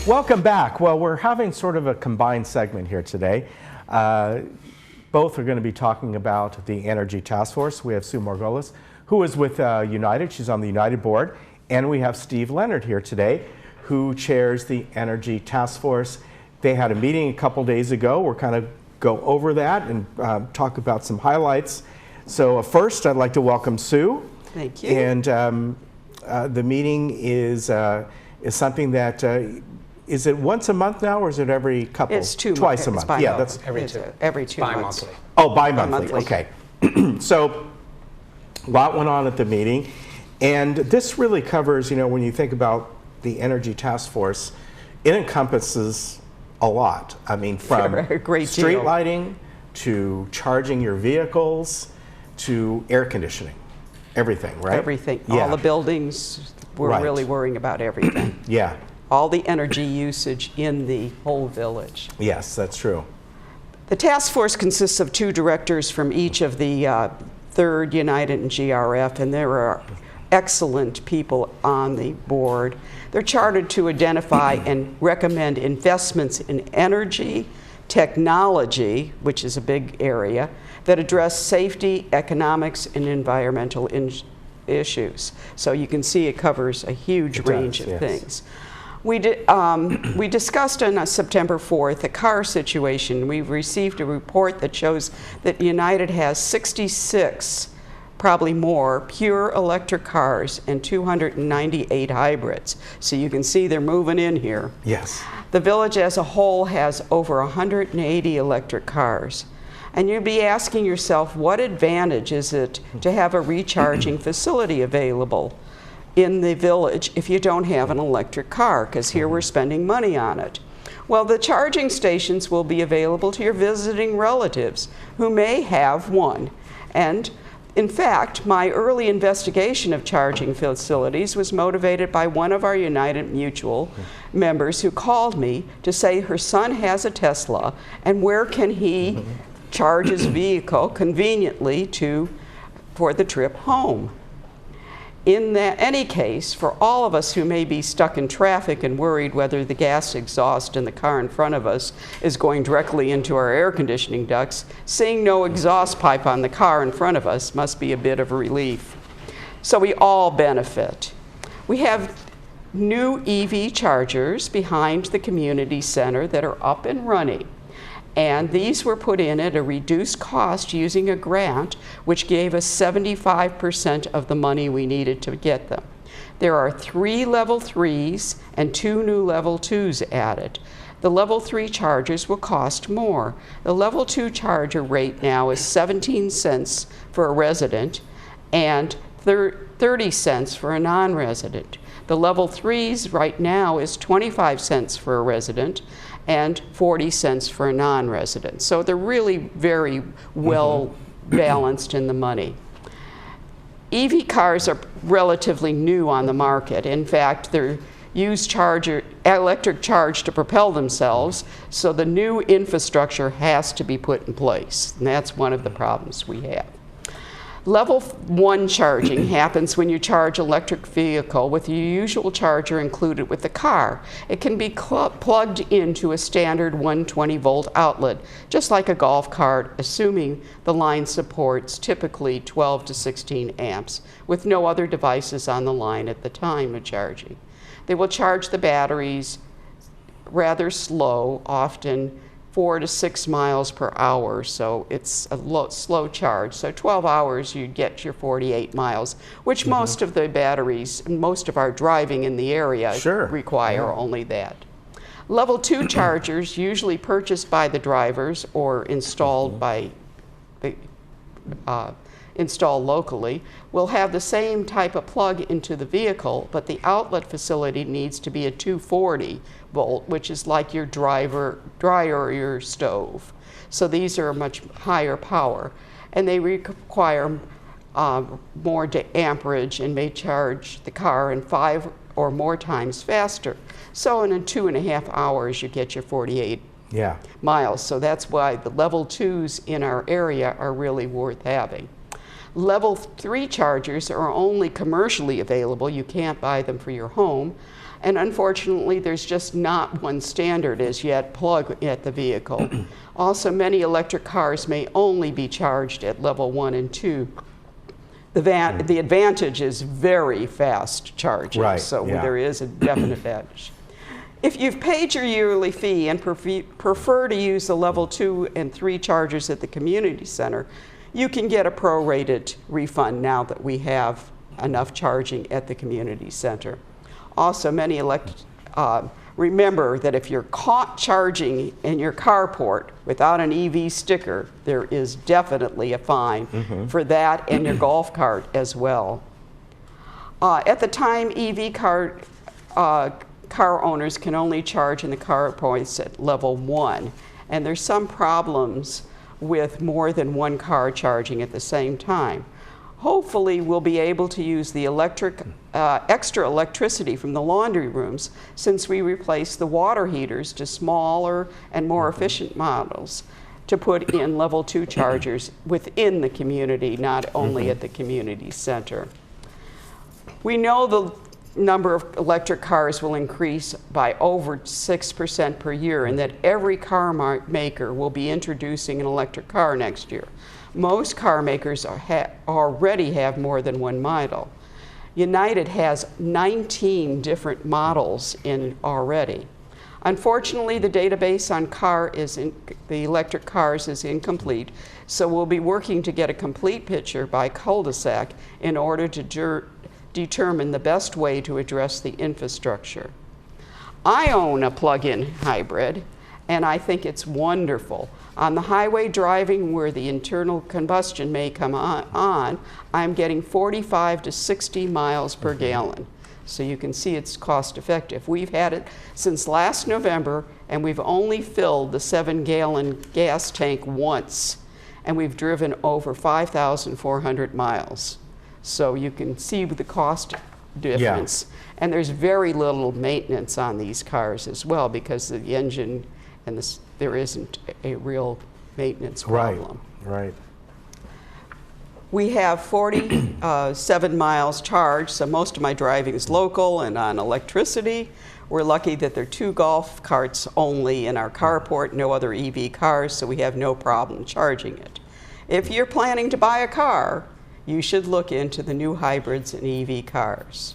Welcome back. Well, we're having sort of a combined segment here today. Both are going to be talking about the Energy Task Force. We have Sue Margolis, who is with United. She's on the United board. And we have Steve Leonard here today, who chairs the Energy Task Force. They had a meeting a couple days ago. We're kind of go over that and talk about some highlights. So first, I'd like to welcome Sue. Thank you. And the meeting is something that is it once a month now, or is it every couple? It's twice a month. Yeah, that's every 2 months. Bi-monthly. Oh, bi-monthly. Okay. So a lot went on at the meeting, and this really covers, you know, when you think about the Energy Task Force, it encompasses a lot. I mean, from street lighting to charging your vehicles to air conditioning, everything, right? Everything. Yeah. All the buildings, we're really worrying about everything. Yeah. All the energy usage in the whole village. Yes, that's true. The task force consists of 2 directors from each of the 3rd, United, and GRF, and there are excellent people on the board. They're chartered to identify and recommend investments in energy, technology, which is a big area, that address safety, economics, and environmental issues. So you can see it covers a huge range of things. We discussed on September 4th the car situation. We received a report that shows that United has 66, probably more, pure electric cars and 298 hybrids. So you can see they're moving in here. Yes. The village as a whole has over 180 electric cars. And you'd be asking yourself, what advantage is it to have a recharging facility available in the village if you don't have an electric car? Because here we're spending money on it. Well, the charging stations will be available to your visiting relatives who may have one. And in fact, my early investigation of charging facilities was motivated by one of our United Mutual members who called me to say her son has a Tesla, and where can he charge his vehicle conveniently for the trip home. In any case, for all of us who may be stuck in traffic and worried whether the gas exhaust in the car in front of us is going directly into our air conditioning ducts, seeing no exhaust pipe on the car in front of us must be a bit of a relief. So we all benefit. We have new EV chargers behind the community center that are up and running. And these were put in at a reduced cost using a grant, which gave us 75% of the money we needed to get them. There are 3 level 3s and 2 new level 2s added. The level 3 chargers will cost more. The level 2 charger rate now is 17 cents for a resident and 30 cents for a non-resident. The level 3s right now is 25 cents for a resident and 40 cents for a non-resident. So they're really very well balanced in the money. EV cars are relatively new on the market. In fact, they're use electric charge to propel themselves, so the new infrastructure has to be put in place, and that's one of the problems we have. Level 1 charging happens when you charge electric vehicle with your usual charger included with the car. It can be plugged into a standard 120 volt outlet, just like a golf cart, assuming the line supports typically 12 to 16 amps, with no other devices on the line at the time of charging. They will charge the batteries rather slow, often 4 to 6 miles per hour, so it's a slow charge. So 12 hours, you get your 48 miles, which most of the batteries, most of our driving in the area require only that. Level 2 chargers, usually purchased by the drivers or installed by installed locally, will have the same type of plug into the vehicle, but the outlet facility needs to be a 240 volt, which is like your dryer or your stove. So these are much higher power, and they require more amperage and may charge the car in 5 or more times faster. So in 2.5 hours, you get your 48 miles. So that's why the level 2s in our area are really worth having. Level 3 chargers are only commercially available. You can't buy them for your home. And unfortunately, there's just not one standard as yet plug at the vehicle. Also, many electric cars may only be charged at level 1 and 2. The advantage is very fast charging, Right, so yeah. there is a definite advantage. If you've paid your yearly fee and prefer to use the level 2 and 3 chargers at the community center, you can get a prorated refund now that we have enough charging at the community center. Also, remember that if you're caught charging in your carport without an EV sticker, there is definitely a fine for that and your golf cart as well. At the time, EV car owners can only charge in the carports at level 1, and there's some problems with more than one car charging at the same time. Hopefully, we'll be able to use the extra electricity from the laundry rooms since we replaced the water heaters to smaller and more efficient models to put in level 2 chargers within the community, not only at the community center. We know the number of electric cars will increase by over 6% per year, and that every car maker will be introducing an electric car next year. Most car makers already have more than one model. United has 19 different models in already. Unfortunately, the database on the electric cars is incomplete, so we'll be working to get a complete picture by cul-de-sac in order to determine the best way to address the infrastructure. I own a plug-in hybrid, and I think it's wonderful. On the highway driving where the internal combustion may come on, I'm getting 45 to 60 miles per gallon. So you can see it's cost effective. We've had it since last November, and we've only filled the 7-gallon gas tank once, and we've driven over 5,400 miles. So you can see the cost difference. Yeah. And there's very little maintenance on these cars as well, because the engine and there isn't a real maintenance problem. Right. We have 47 miles charged, so most of my driving is local and on electricity. We're lucky that there are 2 golf carts only in our carport, no other EV cars, so we have no problem charging it. If you're planning to buy a car, you should look into the new hybrids and EV cars.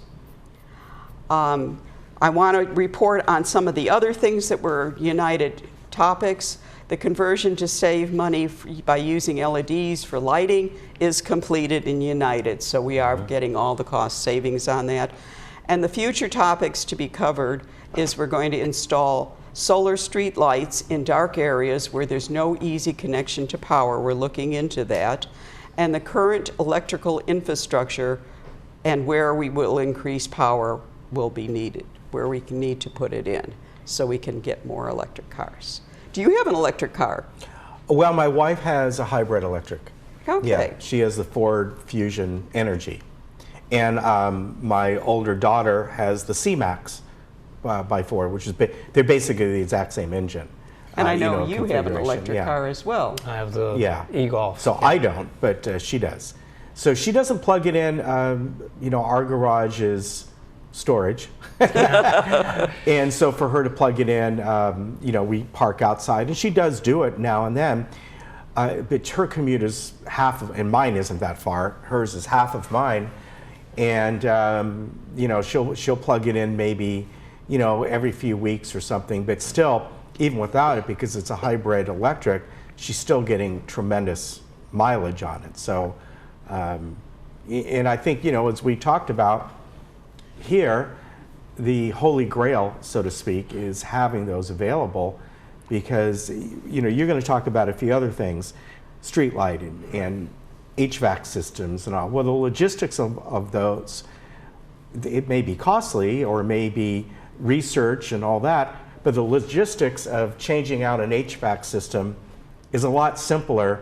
I want to report on some of the other things that were United topics. The conversion to save money by using LEDs for lighting is completed in United, so we are getting all the cost savings on that. And the future topics to be covered is we're going to install solar street lights in dark areas where there's no easy connection to power. We're looking into that. And the current electrical infrastructure and where we will increase power will be needed, where we can need to put it in so we can get more electric cars. Do you have an electric car? Well, my wife has a hybrid electric. Okay. Yeah, she has the Ford Fusion Energy. And my older daughter has the C-Max by Ford, which is, they're basically the exact same engine. And I know you have an electric car as well. I have the e-Golf. So I don't, but she does. So she doesn't plug it in. Our garage is storage. And so for her to plug it in, we park outside, and she does do it now and then. But her commute is half of, and mine isn't that far. Hers is half of mine. And, she'll plug it in maybe, every few weeks or something, but still, even without it, because it's a hybrid electric, she's still getting tremendous mileage on it. So, and I think, as we talked about here, the holy grail, so to speak, is having those available, because, you're going to talk about a few other things, street lighting and HVAC systems and all. Well, the logistics of those, it may be costly or may be research and all that, but the logistics of changing out an HVAC system is a lot simpler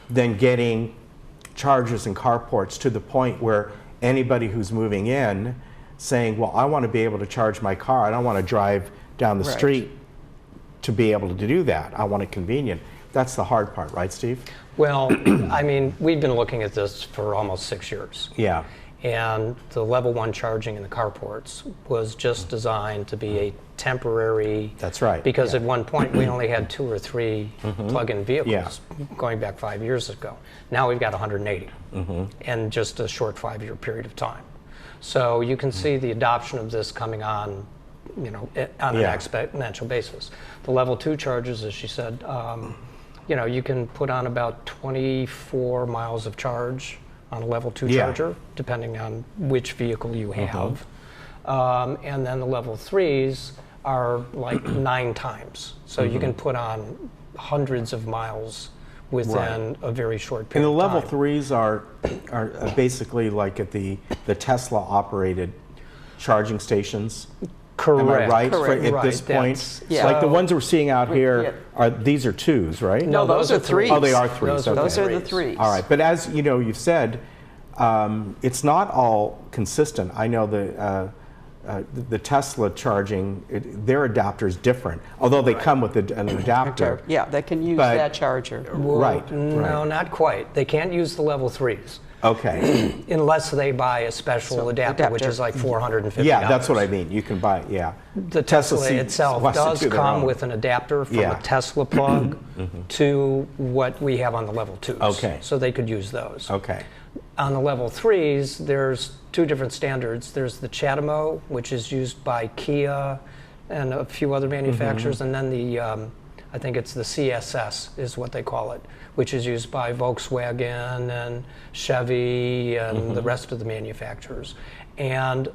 than getting chargers and carports to the point where anybody who's moving in saying, well, I want to be able to charge my car. I don't want to drive down the street to be able to do that. I want it convenient. That's the hard part, right, Steve? Well, I mean, we've been looking at this for almost 6 years. Yeah. And the level 1 charging in the carports was just designed to be a temporary. That's right. Because at one point we only had 2 or 3 plug-in vehicles Yeah. going back 5 years ago. Now we've got 180 in just a short 5-year period of time. So you can see the adoption of this coming on, on an Yeah. exponential basis. The level 2 chargers, as she said, you can put on about 24 miles of charge on a level 2 Yeah. charger, depending on which vehicle you have. And then the level 3s are like 9 times. So you can put on hundreds of miles within a very short And period the of level time. 3s are basically like at the Tesla operated charging stations. Correct. Am I right? Correct. At Right, this point, that's- Yeah. like the ones we're seeing out Yeah. here these are 2s, right? No, those are threes. 3s. Oh, they are 3s. Those are okay. Those are the 3s. All right, but as you know, you've said it's not all consistent. I know the Tesla charging, their adapter is different, although they come with an adapter. Yeah, they can use But- that charger. Right. No, not quite. They can't use the level 3s Okay. unless they buy a special adapter, which adapter. is like $450. Yeah, that's what I mean. You can buy. Yeah. The Tesla seems- itself wants to does do their come own. with an adapter from Yeah. a Tesla plug to what we have on the level 2s. Okay. So they could use those. Okay. On the level 3s, there's 2 different standards. There's the CHAdeMO, which is used by Kia and a few other manufacturers, and then the, I think it's the CSS is what they call it, which is used by Volkswagen and Chevy and the rest of the manufacturers. And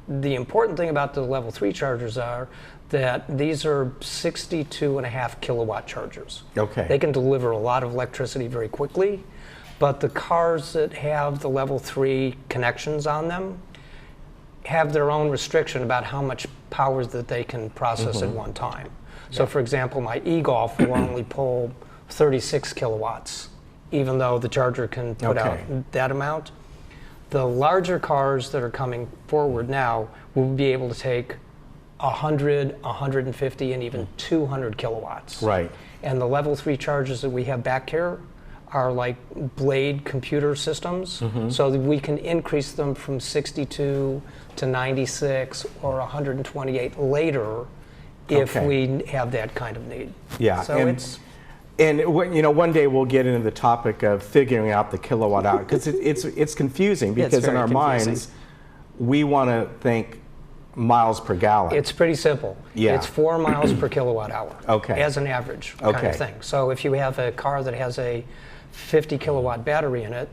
the important thing about the level 3 chargers are that these are 62.5 kilowatt chargers. Okay. They can deliver a lot of electricity very quickly. But the cars that have the level 3 connections on them have their own restriction about how much power that they can process at one time. So for example, my e-Golf will only pull 36 kilowatts, even though the charger can put out that amount. The larger cars that are coming forward now will be able to take 100, 150, and even 200 kilowatts. Right. And the level 3 chargers that we have back here are like blade computer systems, so that we can increase them from 62 to 96 or 128 later if we have that kind of need. Yeah. So one day we'll get into the topic of figuring out the kilowatt hour because it's confusing because in very our confusing. minds we want to think miles per gallon. it's pretty simple. Yeah. It's 4 miles per kilowatt hour Okay. as an average kind Okay. of thing. So if you have a car that has a 50 kilowatt battery in it,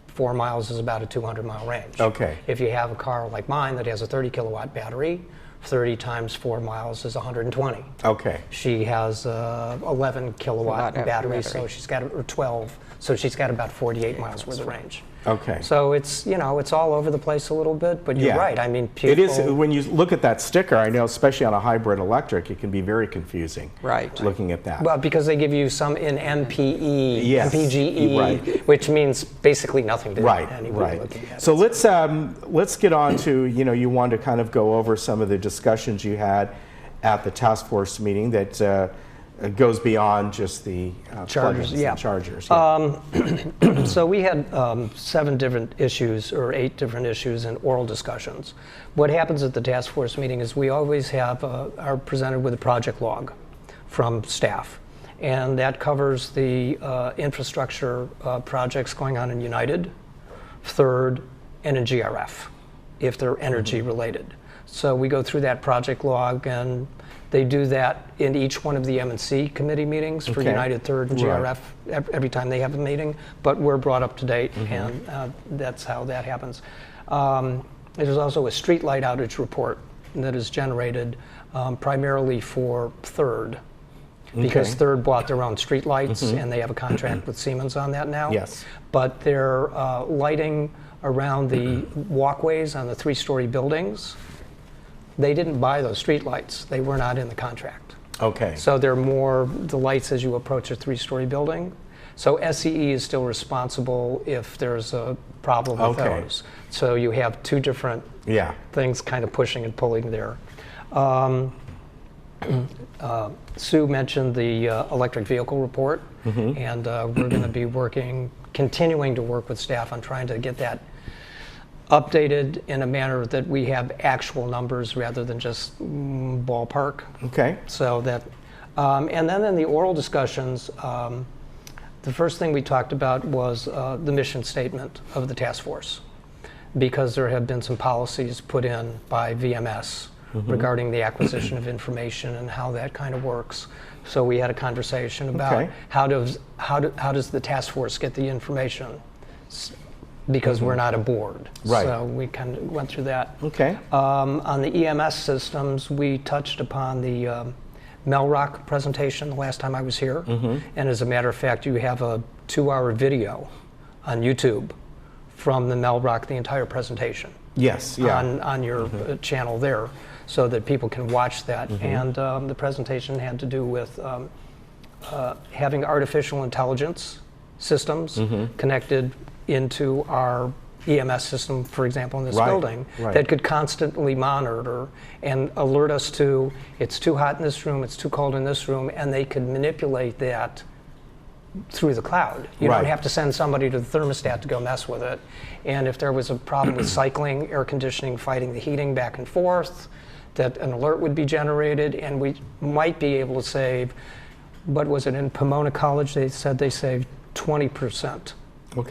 4 miles is about a 200 mile range. Okay. If you have a car like mine that has a 30 kilowatt battery, 30 times 4 miles is 120. Okay. She has a 11 kilowatt Kilowatt battery, battery. so she's got, or 12, so she's got about 48 miles worth of range. Okay. So it's, it's all over the place a little bit, but you're Yeah. right. I mean, people. It is, when you look at that sticker, I know especially on a hybrid electric, it can be very confusing. Right. Looking at that. Well, because they give you some in MPE, Yes, MPGE, right. which means basically nothing to Right, anybody right. looking at So it. let's get on to, you want to kind of go over some of the discussions you had at the task force meeting that goes beyond just the Chargers, plugins yeah. and chargers. Yeah. So we had 7 different issues or 8 different issues in oral discussions. What happens at the task force meeting is we always are presented with a project log from staff. And that covers the infrastructure projects going on in United, Third, and in GRF, if they're energy related. So we go through that project log, and they do that in each one of the M&C committee meetings for Okay. United, Third, and Right. GRF every time they have a meeting, but we're brought up to date, and that's how that happens. There's also a streetlight outage report that is generated primarily for Third, because Okay. Third bought their own streetlights, and they have a contract with Siemens on that now. Yes. But their lighting around the walkways on the 3-story buildings, they didn't buy those streetlights. They were not in the contract. Okay. So they're more the lights as you approach a 3-story building. So SCE is still responsible if there's a problem with Okay. those. So you have 2 different Yeah. things kind of pushing and pulling there. Sue mentioned the electric vehicle report, and we're going to be continuing to work with staff on trying to get that updated in a manner that we have actual numbers rather than just ballpark. Okay. So that, and then in the oral discussions, the first thing we talked about was the mission statement of the task force, because there have been some policies put in by VMS regarding the acquisition of information and how that kind of works. So we had a conversation about how does the task force get the information, because we're not a board. Right. So we kind of went through that. Okay. On the EMS systems, we touched upon the Melrock presentation the last time I was here. And as a matter of fact, you have a 2-hour video on YouTube from the Melrock, the entire presentation. Yes. Yeah. On your channel there, so that people can watch that. And the presentation had to do with having artificial intelligence systems connected into our EMS system, for example, in this building, that could constantly monitor and alert us to, it's too hot in this room, it's too cold in this room, and they could manipulate that through the cloud. You don't have to send somebody to the thermostat to go mess with it. And if there was a problem with cycling, air conditioning, fighting the heating back and forth, that an alert would be generated, and we might be able to save, what was it, in Pomona College, they said they saved 20%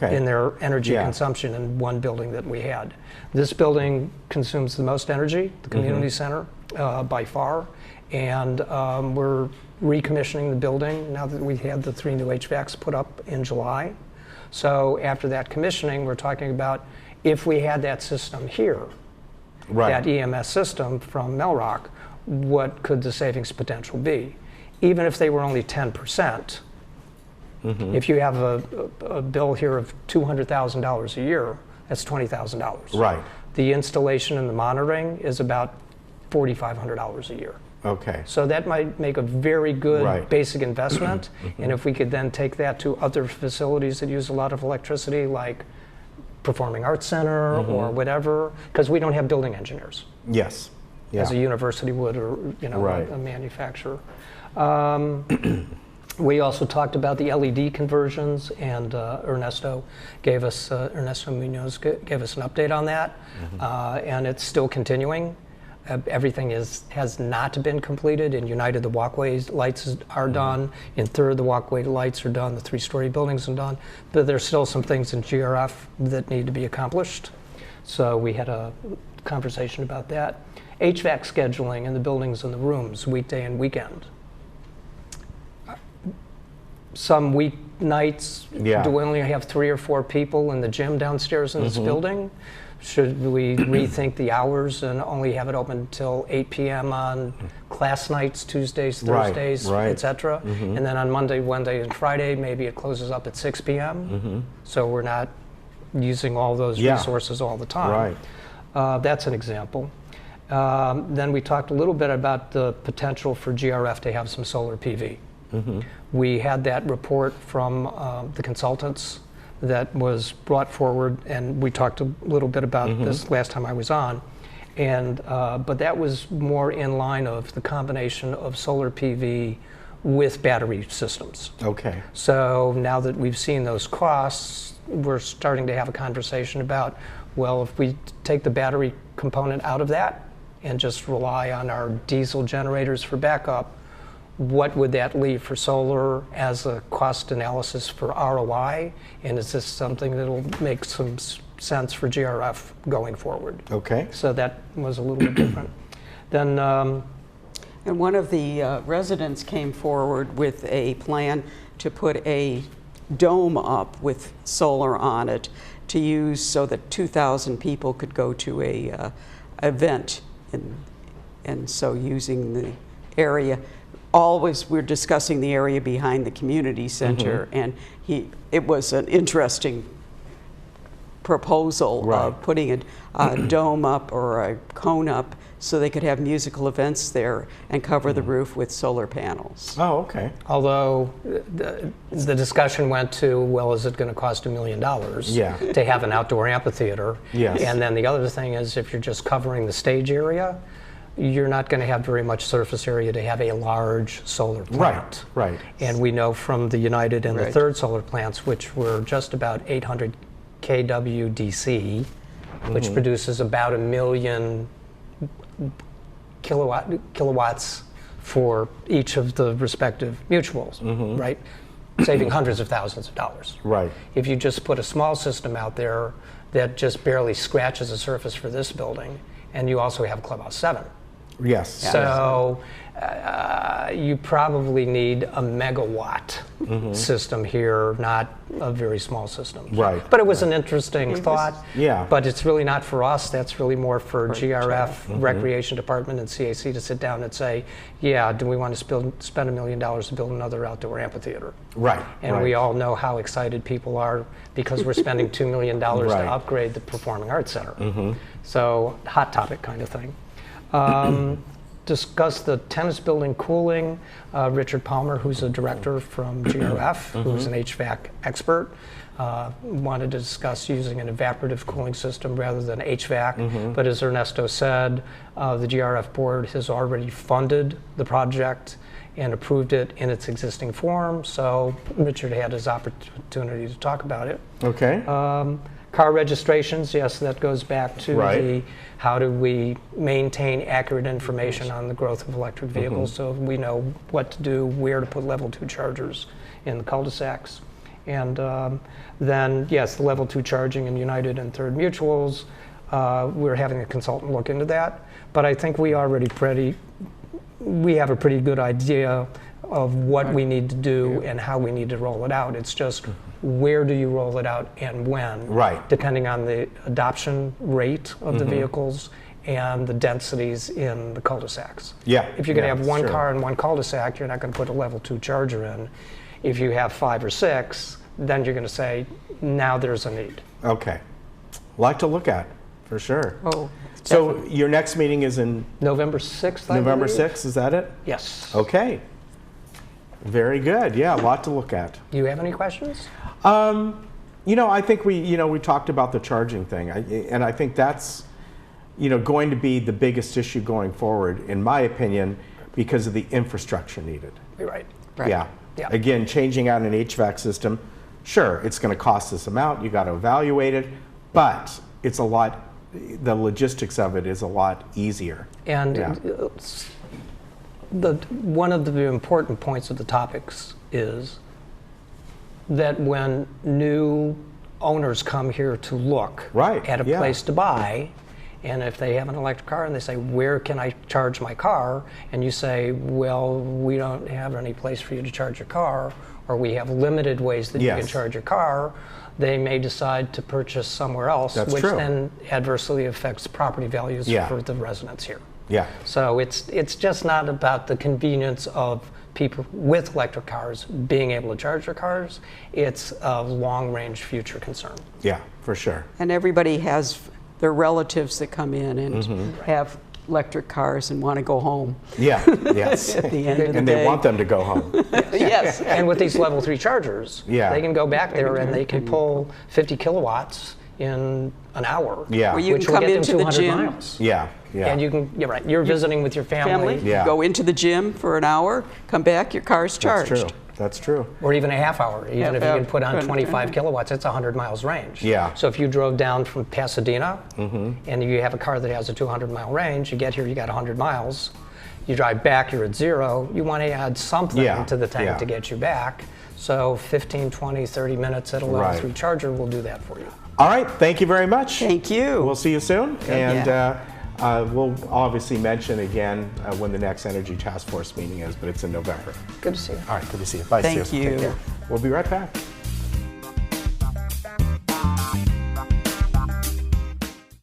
in their energy consumption in one building that we had. This building consumes the most energy, the community center, by far, and we're recommissioning the building now that we had the 3 new HVACs put up in July. So after that commissioning, we're talking about, if we had that system here, that EMS system from Melrock, what could the savings potential be? Even if they were only 10%, if you have a bill here of $200,000 a year, that's $20,000. Right. The installation and the monitoring is about $4,500 a year. Okay. So that might make a very good basic investment. And if we could then take that to other facilities that use a lot of electricity, like Performing Arts Center or whatever, because we don't have building engineers. Yes. Yeah. As a university would, or a manufacturer. We also talked about the LED conversions, and Ernesto Munoz gave us an update on that, and it's still continuing. Everything has not been completed. In United, the walkway lights are done. In Third, the walkway lights are done. The 3-story buildings are done. But there's still some things in GRF that need to be accomplished. So we had a conversation about that. HVAC scheduling in the buildings and the rooms, weekday and weekend. Some weeknights, do we only have 3 or 4 people in the gym downstairs in this building? Should we rethink the hours and only have it open until 8 p.m. on class nights, Tuesdays, Thursdays, etc.? And then on Monday, Wednesday, and Friday, maybe it closes up at 6 p.m. So we're not using all those resources all the time. That's an example. Then we talked a little bit about the potential for GRF to have some solar PV. We had that report from the consultants that was brought forward, and we talked a little bit about this last time I was on. And but that was more in line of the combination of solar PV with battery systems. Okay. So now that we've seen those costs, we're starting to have a conversation about, well, if we take the battery component out of that and just rely on our diesel generators for backup, what would that leave for solar as a cost analysis for ROI? And is this something that will make some sense for GRF going forward? Okay. So that was a little bit different. Then, and one of the residents came forward with a plan to put a dome up with solar on it to use so that 2,000 people could go to a event, and so using the area. Always we're discussing the area behind the community center, and it was an interesting proposal of putting a dome up or a cone up so they could have musical events there and cover the roof with solar panels. Oh, okay. although the discussion went to, well, is it going to cost $1 million to have an outdoor amphitheater? Yes. And then the other thing is, if you're just covering the stage area, you're not going to have very much surface area to have a large solar plant. Right. And we know from the United and the Third solar plants, which were just about 800 kW DC, which produces about 1 million kilowatts for each of the respective mutuals, right? Saving hundreds of thousands of dollars. Right. If you just put a small system out there that just barely scratches the surface for this building, and you also have Clubhouse 7. Yes. So you probably need a megawatt system here, not a very small system. Right. But it was an interesting thought. Yeah. But it's really not for us. That's really more for GRF, Recreation Department, and CAC to sit down and say, yeah, do we want to spend $1 million to build another outdoor amphitheater? Right. And we all know how excited people are because we're spending $2 million Right. to upgrade the Performing Arts Center. So hot topic kind of thing. Discuss the tennis building cooling. Richard Palmer, who's a director from GRF, who's an HVAC expert, wanted to discuss using an evaporative cooling system rather than HVAC. But as Ernesto said, the GRF board has already funded the project and approved it in its existing form. So Richard had his opportunity to talk about it. Okay. Car registrations, yes, that goes back to Right. how do we maintain accurate information on the growth of electric vehicles so we know what to do, where to put level 2 chargers in the cul-de-sacs. And then, yes, the level 2 charging in United and Third Mutuals, we're having a consultant look into that. But I think we have a pretty good idea of what we need to do and how we need to roll it out. It's just where do you roll it out and when, Right. depending on the adoption rate of the vehicles and the densities in the cul-de-sacs. Yeah. If you're going to have one sure. car in one cul-de-sac, you're not going to put a level 2 charger in. If you have 5 or 6, then you're going to say, now there's a need. Okay. Like to look at, for sure. Oh, So your next meeting is in November 6th, I November believe? 6th, is that it? Yes. Okay. Very good. Yeah, a lot to look at. Do you have any questions? I think we talked about the charging thing, and I think that's, going to be the biggest issue going forward, in my opinion, because of the infrastructure needed. You're right. Right. Yeah. Yeah. Again, changing out an HVAC system, sure, it's going to cost this amount. You got to evaluate it, but it's a lot. The logistics of it is a lot easier. And Yeah. one of the important points of the topics is that when new owners come here to look Right, at a yeah. place to buy, and if they have an electric car and they say, where can I charge my car? And you say, well, we don't have any place for you to charge your car, or we have limited ways that you Yes. can charge your car, they may decide to purchase somewhere else, That's which true. then adversely affects property values Yeah. for the residents here. Yeah. So it's just not about the convenience of people with electric cars being able to charge their cars. It's a long-range future concern. Yeah, for sure. And everybody has their relatives that come in and have electric cars and want to go home Yeah. Yes. at the end of the And day. they want them to go home. Yes. And with these level 3 chargers, Yeah. they can go back there and they can pull 50 kilowatts in an hour. Yeah. Well, you which can will come get them into the 200 gym. miles. Yeah. Yeah. And you're right, you're visiting with your Family, Yeah. go into the gym for an hour, come back, your car's charged. That's true. That's true. Or even a half hour. Even Half if you hour. can put on 25 kilowatts, it's 100 miles range. Yeah. So if you drove down from Pasadena and you have a car that has a 200-mile range, you get here, you got 100 miles. You drive back, you're at 0. You want to add something Yeah. to the tank Yeah. to get you back. So 15, 20, 30 minutes at a level Right. 3 charger will do that for you. All right. Thank you very much. Thank you. We'll see you soon. And Yeah. we'll obviously mention again when the next Energy Task Force meeting is, but it's in November. Good to see you. All right. Good to see you. Bye, Thank Sue. you. Take care. We'll be right back.